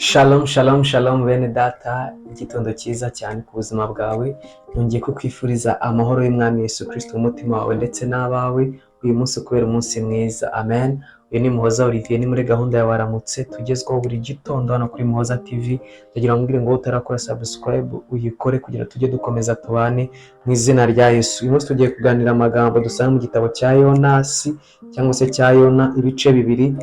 Shalom, shalom, shalom bene data, igitondo cyiza cyane ku buzima bwawe. Nongeye kukwifuriza amahoro y'Umwami Yesu Kristo mu mutima wawe ndetse n'abawe. Uyu munsi kubera umunsi mwiza, amen. Uyu ni Muhoza Olivier, ni muri gahunda ya Waramutse tugezwaho buri gitondo hano kuri Muhoza TV. Ndagira ngo mbwire ngo utarakora subscribe uyikore kugira tujye dukomeza tubane mu izina rya Yesu. Uyu munsi tugiye kuganira amagambo dusanga mu gitabo cya Yonasi cyangwa se cya Yona ibice bibiri.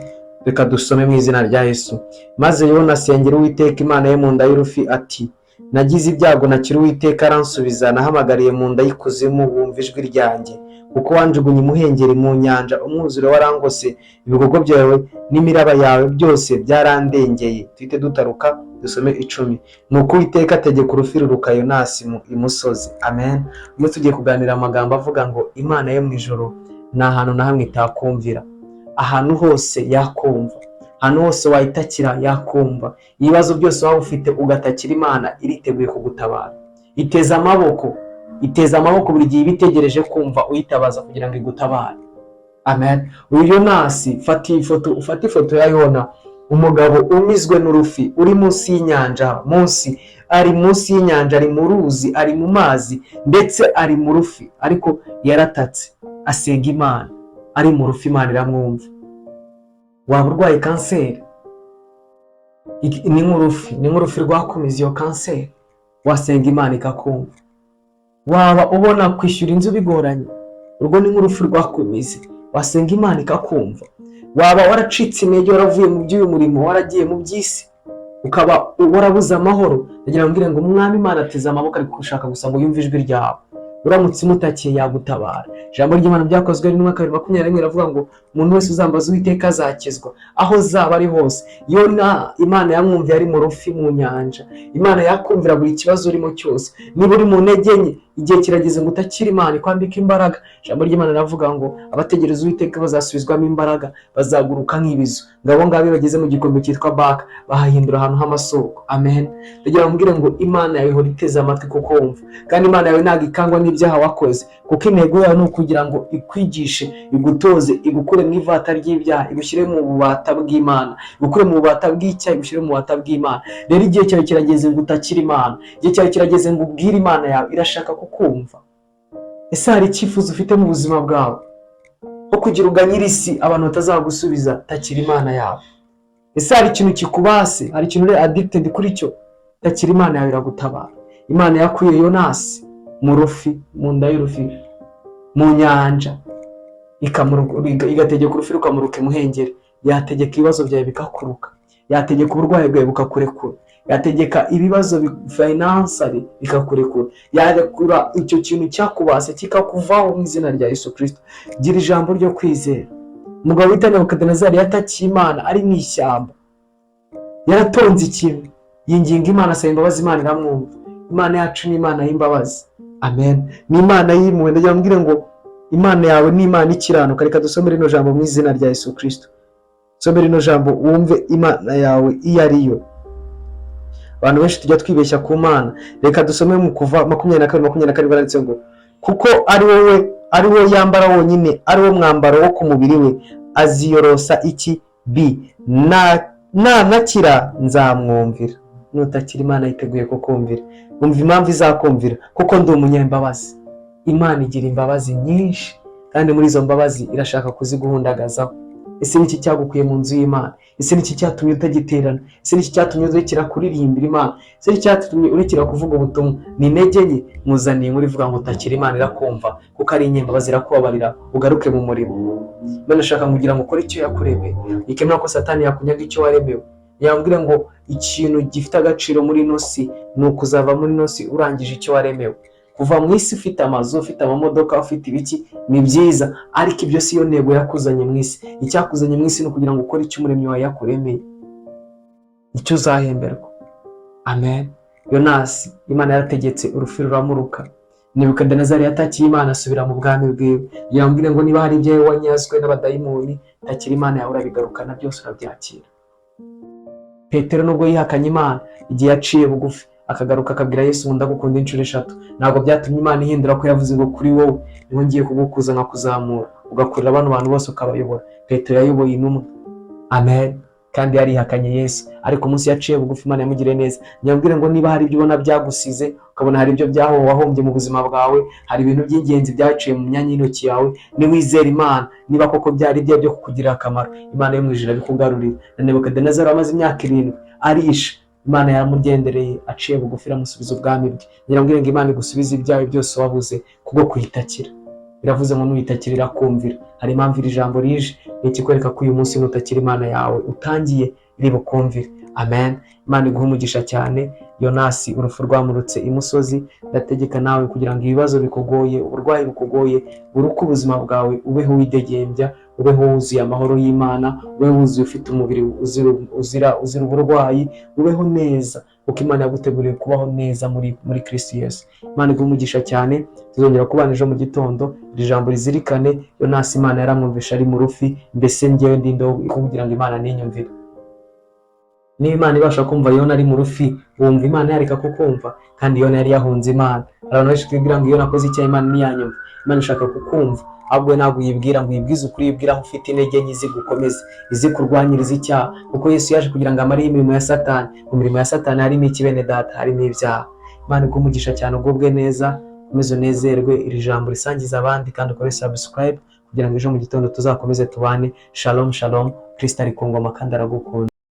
Reka dusome mu izina rya Yesu. Maze Yona asengera Uwiteka Imana ye mu nda y'urufi ati: nagize ibyago nakira Uwiteka aransubiza, nahamagariye mu nda y'ikuzimu wumva ijwi ryanjye. Kuko wanjugunye imuhengeri mu nyanja, umwuzure warangose, ibigogo byawe n'imiraba yawe byose byarandengeye. Tuhite dutaruka dusome 10. Nuko Uwiteka ategeka urufi ruruka Yonasi imusozi. Amen. Uyu tugiye kuganira amagambo avuga ngo Imana yo mu ijoro nta hantu na hamwe itakumvira. Ahantu hose yakumva, ahantu hose wayitakira yakumva. Ibibazo byose waba ufite ugatakira Imana, iriteguye kugutabara. Iteza amaboko buri gihe ibitegereje kumva uyitabaza kugira ngo igutabare. Amen. Uyu Yonasi, ufata ifoto ya Yona, umugabo umizwe n'urufi, uri munsi y'inyanja, ari munsi y'inyanja, ari mu ruzi, ari mu mazi, ndetse ari mu rufi, ariko yaratatse asenga Imana. Ari mu rufi, Imana iramwumva. Waba urwaye kanseri, ni nk'urufi rwakomeza iyo kanseri, wasenga Imana ikakumva. Waba ubona kwishyura inzu bigoranye, urwo ni nk'urufi rwakomeze, wasenga Imana ikakumva. Waba waracitse intege, waravuye mu by'uyu murimo, waragiye mu by'isi, ukaba warabuze amahoro, ndagira ngo mbwire ngo Umwami Imana ateze amaboko ari gushaka gusa ngo yumve ijwi ryawe. Uramutse umutakiye yagutabara. Ijambo ry'Imana byakozwe n'intumwa 2:21 iravuga ngo umuntu wese uzambaza Uwiteka azakizwa aho zaba ari hose. Yona Imana yamwumviye ari mu rufi mu nyanja. Imana yakumvira buri kibazo urimo cyose. Niba uri mu ntege nke, igihe kirageze ngo utakire Imana ikwambika imbaraga. Ijambo ry'Imana riravuga ngo abategereza Uwiteka bazasubizwamo imbaraga, bazaguruka nk'ibizu. Ngabo ngabe bageze mu gikombe cyitwa Baka, bahahindura ahantu h'amasoko. Amen. Ndagira ngo mbwire ngo Imana yawe ihora iteze amatwi kuko wumva, kandi Imana yawe ntabwo ikangwa n'ibyaha wakoze, kuko intego yawe ni ukugira ngo ikwigishe, igutoze, igukure mu ivata ry'ibyaha, igushyire mu bubata bw'Imana, igukure mu bubata bw'icyaha, igushyire mu bubata bw'Imana. Rero igihe cyawe kirageze ngo utakire Imana, igihe cyawe kirageze ngo ubwire Imana yawe, irashaka kukumva. Ese hari icyifuzo ufite mu buzima bwawe ko kugira uganyira isi abantu batazagusubiza? Takira Imana yawe. Ese hari ikintu kikubase, hari ikintu uri addicted kuri cyo? Takira Imana yawe iragutabara. Imana yakuye Yonasi mu rufi, mu nda y'urufi, mu nyanja, igategeka urufi rukamuruka imuhengeri. Yategeka ibibazo byawe bikakuruka, yategeka uburwayi bwawe bukakurekura, yategeka ibibazo financially bikakurekura, yarekura icyo kintu cyakubase kikakuvaho mu izina rya Yesu Kristo. Gira ijambo ryo kwizera. Umugabo witwa Nebukadinezari yatakiye Imana ari mu ishyamba, yaratonze ikintu, yinginga Imana, asaba imbabazi, Imana iramwumva. Imana yacu ni Imana y'imbabazi. Amen. Ni Imana y'impuhwe. Ndagira ngo mbwire ngo Imana yawe ni Imana ikiranuka. Reka dusomere rino jambo mu izina rya Yesu Kristo. Somere rino jambo wumve Imana yawe iyo ari yo. Abantu benshi tujya twibeshya ku Mana. Reka dusome mu Kuva 22:22 baranditse ngo kuko ari wowe yambara wonyine, ari wo mwambaro wo ku mubiri we, aziyorosa iki bi nakira nzamwumvira. Nutakira Imana yiteguye kukumvira. Umva impamvu izakumvira, kuko ndi umunyambabazi. Imana igira imbabazi nyinshi, kandi muri izo mbabazi irashaka kuziguhundagazaho. Ese niki cyagukuye mu nzu y'Imana? Ese niki cyatumye utagiterana? Ese niki cyatumye urekera kuririmbira Imana? Ese niki cyatumye urekera kuvuga ubutumwa? Ni intege nke, muzaniye inkuru ivuga ngo utakira Imana irakumva, kuko ari inyembabazi, irakubabarira, ugaruke mu murimo. Imana ishaka kugira ngo ukore icyo yakuremeye. Ikemera ko Satani yakunyaga icyo waremewe. Yambwira ngo ikintu gifite agaciro muri ino si ni ukuzava muri ino si urangije icyo waremewe. Kuva mu isi ufite amazu, ufite amamodoka, ufite ibiki, ni byiza, ariko ibyo si yo ntego yakuzanye mu isi. Icyakuzanye mu isi ni ukugira ngo ukore icyo umuremyi wawe yakuremeye, icyo uzahemberwa. Amen. Yonasi, Imana yarategetse urufi ruramuruka. Nebukadinezari yatakiye Imana, asubira mu bwami bwiwe. Yambwira ngo niba hari ibyo wanyazwe n'abadayimoni, takira Imana yawe urabigarukana, byose urabyakira. Petero nubwo yihakanye Imana, igihe yaciye bugufi akagaruka akabwira Yesu ngo ndagukunda inshuro 3, ntabwo byatumye Imana ihindura ko yavuze ngo kuri wowe niho ngiye kugukuza nkakuzamura, ugakurira abantu bose ukabayobora. Petero yayoboye intumwa. Amen. kandi yarihakanye Yesu, ariko umunsi yaciye bugufi Imana yamugiriye neza. Nyabwire ngo niba hari ibyo ubona byagusize, ukabona hari ibyo byaho wahombye mu buzima bwawe, hari ibintu by'ingenzi byaciye mu myanya y'intoki yawe, niwizera Imana, niba koko byari ibyo byo kukugirira akamaro, Imana yo mu ijuru abikugarurira. Na Nebukadinezari wamaze imyaka 7 arisha, Imana yaramugendereye, aciye bugufi iramusubiza ubwami bwe. Nyirambwire ngo Imana igusubize ibyawe byose wabuze kubwo kuyitakira. Biravuze ngo nuyitakira irakumvira. Hari impamvu iri jambo rije, ni ikikwereka ko uyu munsi nutakira Imana yawe utangiye iri bukumvire. Amen. Imana iguha umugisha cyane. Yonasi, urupfu rwamurutse imusozi, ndategeka nawe kugira ngo ibibazo bikugoye, uburwayi bukugoye, buruke ubuzima bwawe, ubeho widegembya, ubeho wuzuye amahoro y'Imana, ubeho wuzuye ufite umubiri uzira uburwayi, ubeho neza kuko Imana yaguteguriye kubaho neza muri Kristo Yesu. Imana iguha umugisha cyane. Tuzongera kubana ejo mu gitondo. Iri jambo rizirikane, Yonasi Imana yaramwumvisha ari mu rufi, mbese njyewe ndindaho kugira ngo Imana ninyumvire. Niba Imana ibasha kumva Yona ari mu rufi, wumva Imana yareka kukumva? Kandi Yona yari yahunze Imana. Abantu benshi twibwira ngo iyo nakoze icyaha Imana ntiyanyumva. Imana ishaka kukumva, ahubwo ntabwo uyibwira ngo uyibwize ukuri, uyibwira aho ufite intege nke zigukomeze, izikurwanyiriza icyaha, kuko Yesu yaje kugira ngo amare imirimo ya Satani. Mu mirimo ya Satani harimo iki bene data? Harimo ibyaha. Imana iguha umugisha cyane, ugubwe neza, ukomeze unezerwe. Iri jambo risangiza abandi kandi ukore subscribe kugira ngo ejo mu gitondo tuzakomeze tubane. Shalom shalom. Kristo ari ku ngoma kandi aragukunda.